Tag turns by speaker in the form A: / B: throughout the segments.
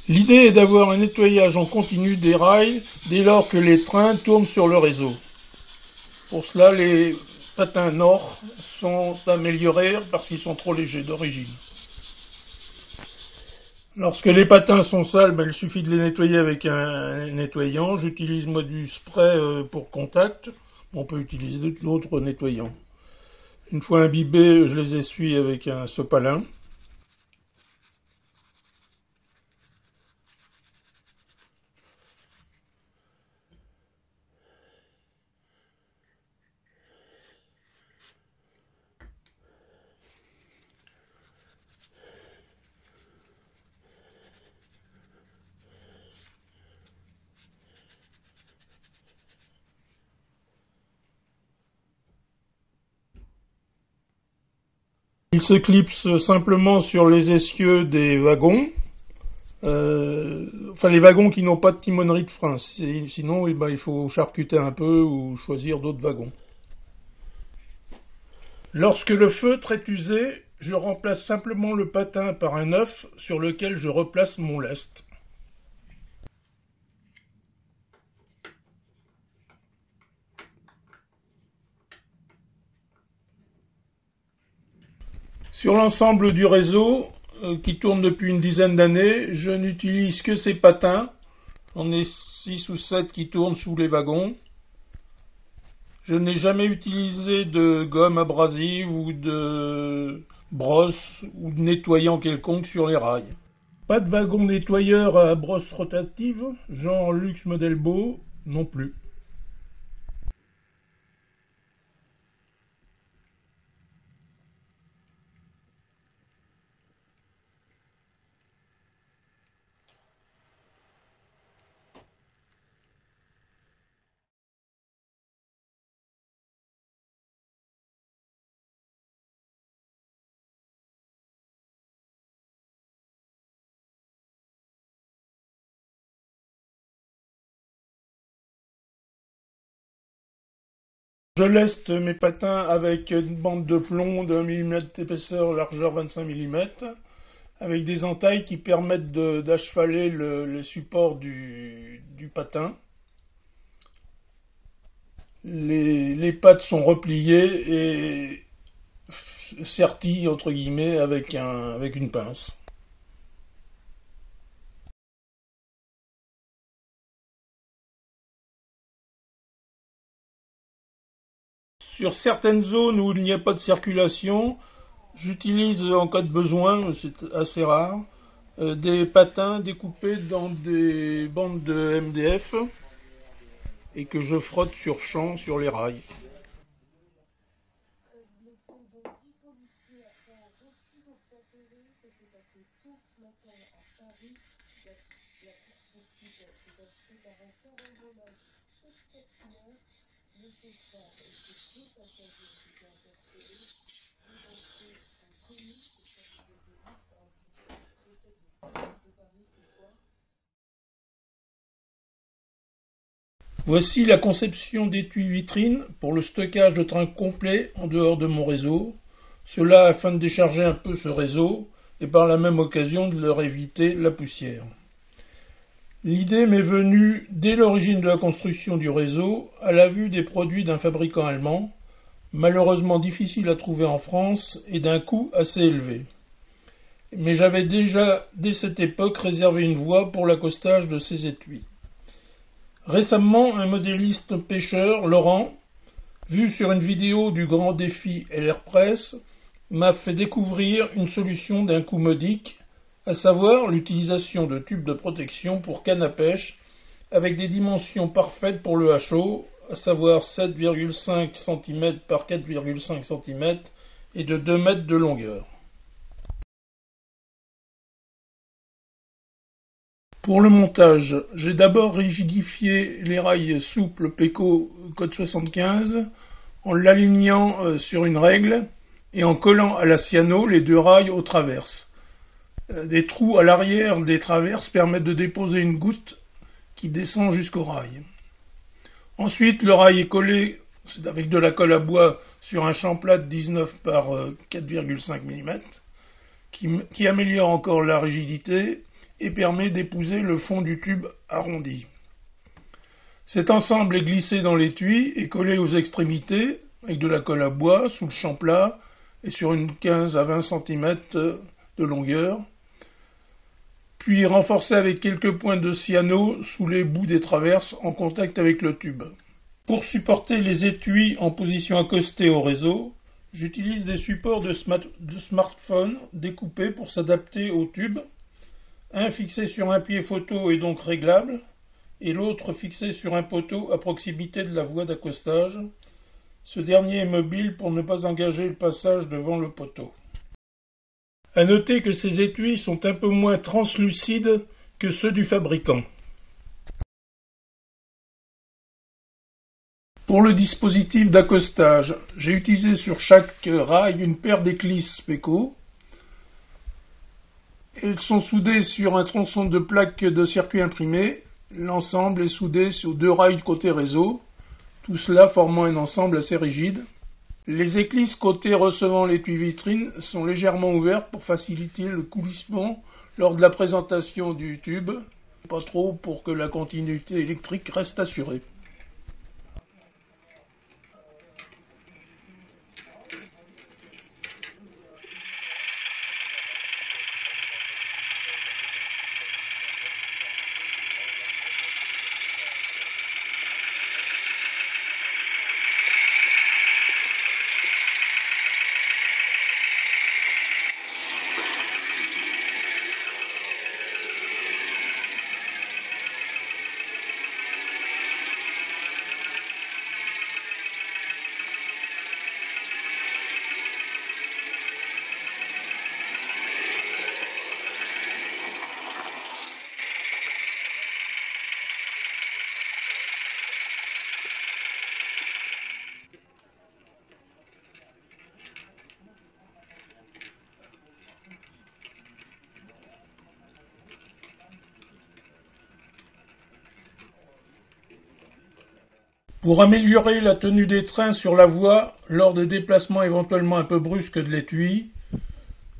A: L'idée est d'avoir un nettoyage en continu des rails dès lors que les trains tournent sur le réseau. Pour cela, les patins nord sont améliorés parce qu'ils sont trop légers d'origine. Lorsque les patins sont sales, il suffit de les nettoyer avec un nettoyant. J'utilise moi du spray pour contact. On peut utiliser d'autres nettoyants. Une fois imbibés, je les essuie avec un sopalin. Ils se clipsent simplement sur les essieux des wagons. Les wagons qui n'ont pas de timonerie de frein. Sinon, il faut charcuter un peu ou choisir d'autres wagons. Lorsque le feutre est usé, je remplace simplement le patin par un neuf sur lequel je replace mon lest. Sur l'ensemble du réseau, qui tourne depuis une dizaine d'années, je n'utilise que ces patins. J'en ai 6 ou 7 qui tournent sous les wagons. Je n'ai jamais utilisé de gomme abrasive ou de brosse ou de nettoyant quelconque sur les rails. Pas de wagon nettoyeur à brosse rotative, genre Luxe Model Beau, non plus. Je leste mes patins avec une bande de plomb de 1 mm d'épaisseur, largeur 25 mm, avec des entailles qui permettent d'achevaler le support du patin. Les pattes sont repliées et serties entre guillemets avec une pince. Sur certaines zones où il n'y a pas de circulation, j'utilise en cas de besoin, c'est assez rare, des patins découpés dans des bandes de MDF et que je frotte sur champ sur les rails. Voici la conception d'étui vitrine pour le stockage de trains complets en dehors de mon réseau, cela afin de décharger un peu ce réseau et par la même occasion de leur éviter la poussière. L'idée m'est venue dès l'origine de la construction du réseau à la vue des produits d'un fabricant allemand, malheureusement difficile à trouver en France et d'un coût assez élevé. Mais j'avais déjà, dès cette époque, réservé une voie pour l'accostage de ces étuis. Récemment, un modéliste pêcheur, Laurent, vu sur une vidéo du grand défi LR Press, m'a fait découvrir une solution d'un coût modique, à savoir l'utilisation de tubes de protection pour canne à pêche avec des dimensions parfaites pour le hachot, à savoir 7,5 cm par 4,5 cm et de 2 mètres de longueur. Pour le montage, j'ai d'abord rigidifié les rails souples Peco code 75 en l'alignant sur une règle et en collant à la cyano les deux rails aux traverses. Des trous à l'arrière des traverses permettent de déposer une goutte qui descend jusqu'au rail. Ensuite, le rail est collé avec de la colle à bois sur un champ plat de 19 par 4,5 mm qui améliore encore la rigidité et permet d'épouser le fond du tube arrondi. Cet ensemble est glissé dans l'étui et collé aux extrémités avec de la colle à bois sous le champ plat et sur une 15 à 20 cm de longueur, puis renforcé avec quelques points de cyano sous les bouts des traverses en contact avec le tube. Pour supporter les étuis en position accostée au réseau, j'utilise des supports de smartphone découpés pour s'adapter au tube, un fixé sur un pied photo et donc réglable, et l'autre fixé sur un poteau à proximité de la voie d'accostage. Ce dernier est mobile pour ne pas engager le passage devant le poteau. À noter que ces étuis sont un peu moins translucides que ceux du fabricant. Pour le dispositif d'accostage, j'ai utilisé sur chaque rail une paire d'éclisses Speco. Elles sont soudées sur un tronçon de plaque de circuit imprimé. L'ensemble est soudé sur 2 rails côté réseau, tout cela formant un ensemble assez rigide. Les éclisses côté recevant l'étui vitrine sont légèrement ouvertes pour faciliter le coulissement lors de la présentation du tube, pas trop pour que la continuité électrique reste assurée. Pour améliorer la tenue des trains sur la voie lors de déplacements éventuellement un peu brusques de l'étui,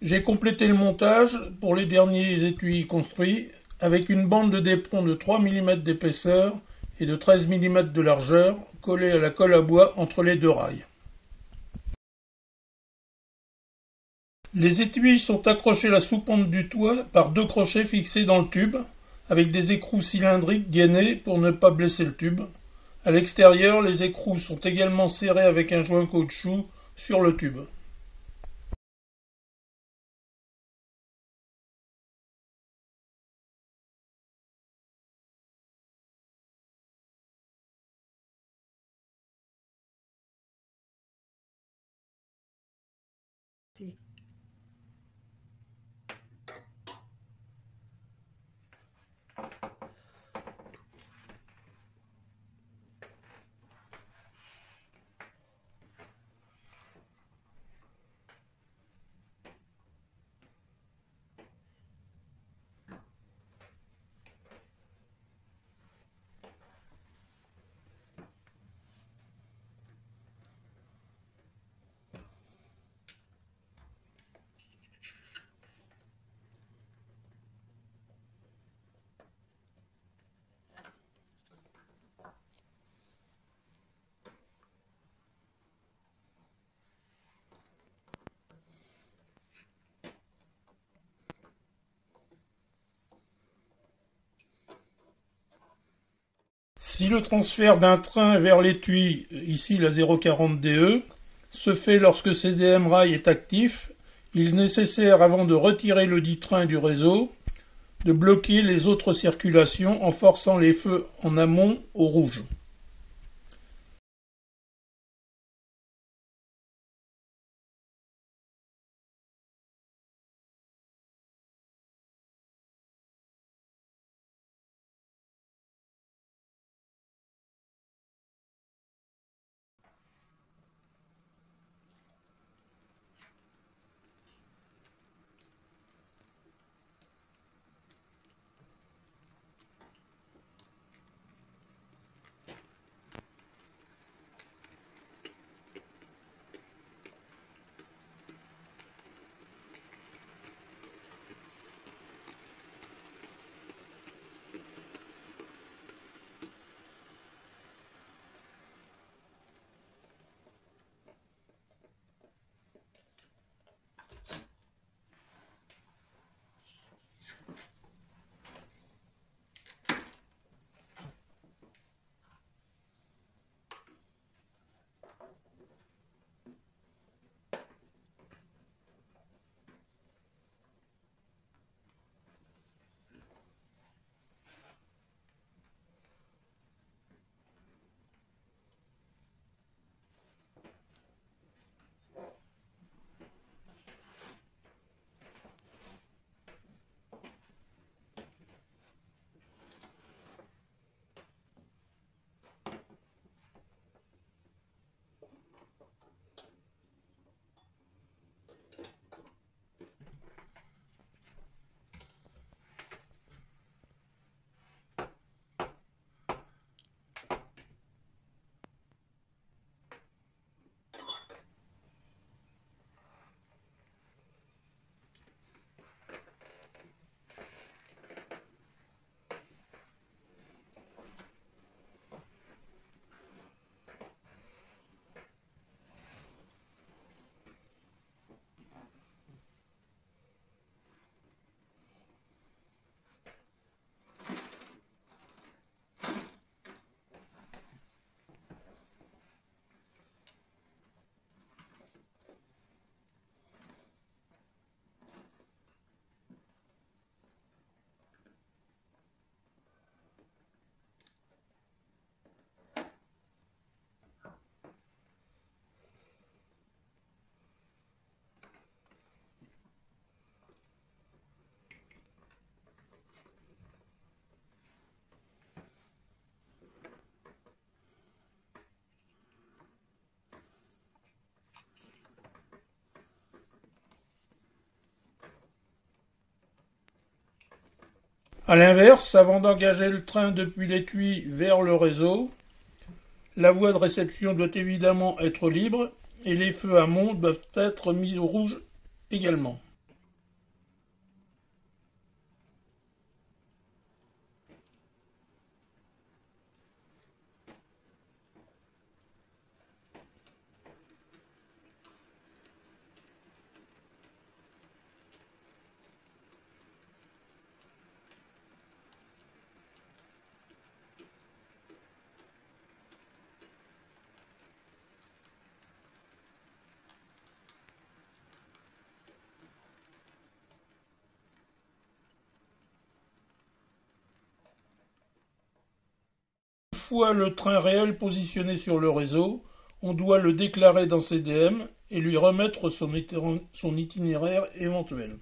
A: j'ai complété le montage pour les derniers étuis construits avec une bande de d'éperon de 3 mm d'épaisseur et de 13 mm de largeur collée à la colle à bois entre les 2 rails. Les étuis sont accrochés à la sous-pente du toit par 2 crochets fixés dans le tube avec des écrous cylindriques gainés pour ne pas blesser le tube. À l'extérieur, les écrous sont également serrés avec un joint caoutchouc sur le tube.
B: Si.
A: Si le transfert d'un train vers l'étui, ici la 040 DE, se fait lorsque CDM Rail est actif, il est nécessaire, avant de retirer le dit train du réseau, de bloquer les autres circulations en forçant les feux en amont au rouge. À l'inverse, avant d'engager le train depuis l'étui vers le réseau, la voie de réception doit évidemment être libre et les feux amont doivent être mis au rouge également. Une fois le train réel positionné sur le réseau, on doit le déclarer dans CDM et lui remettre son itinéraire éventuel.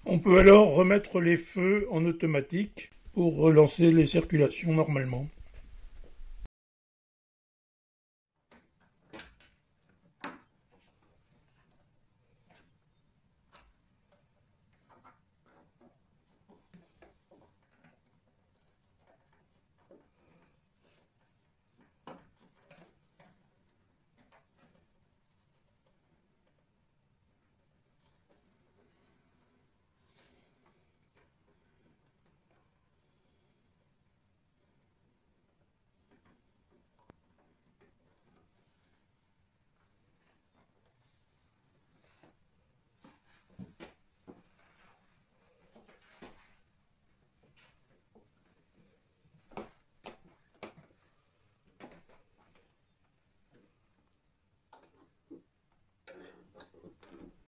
A: On peut alors remettre les feux en automatique pour relancer les circulations normalement.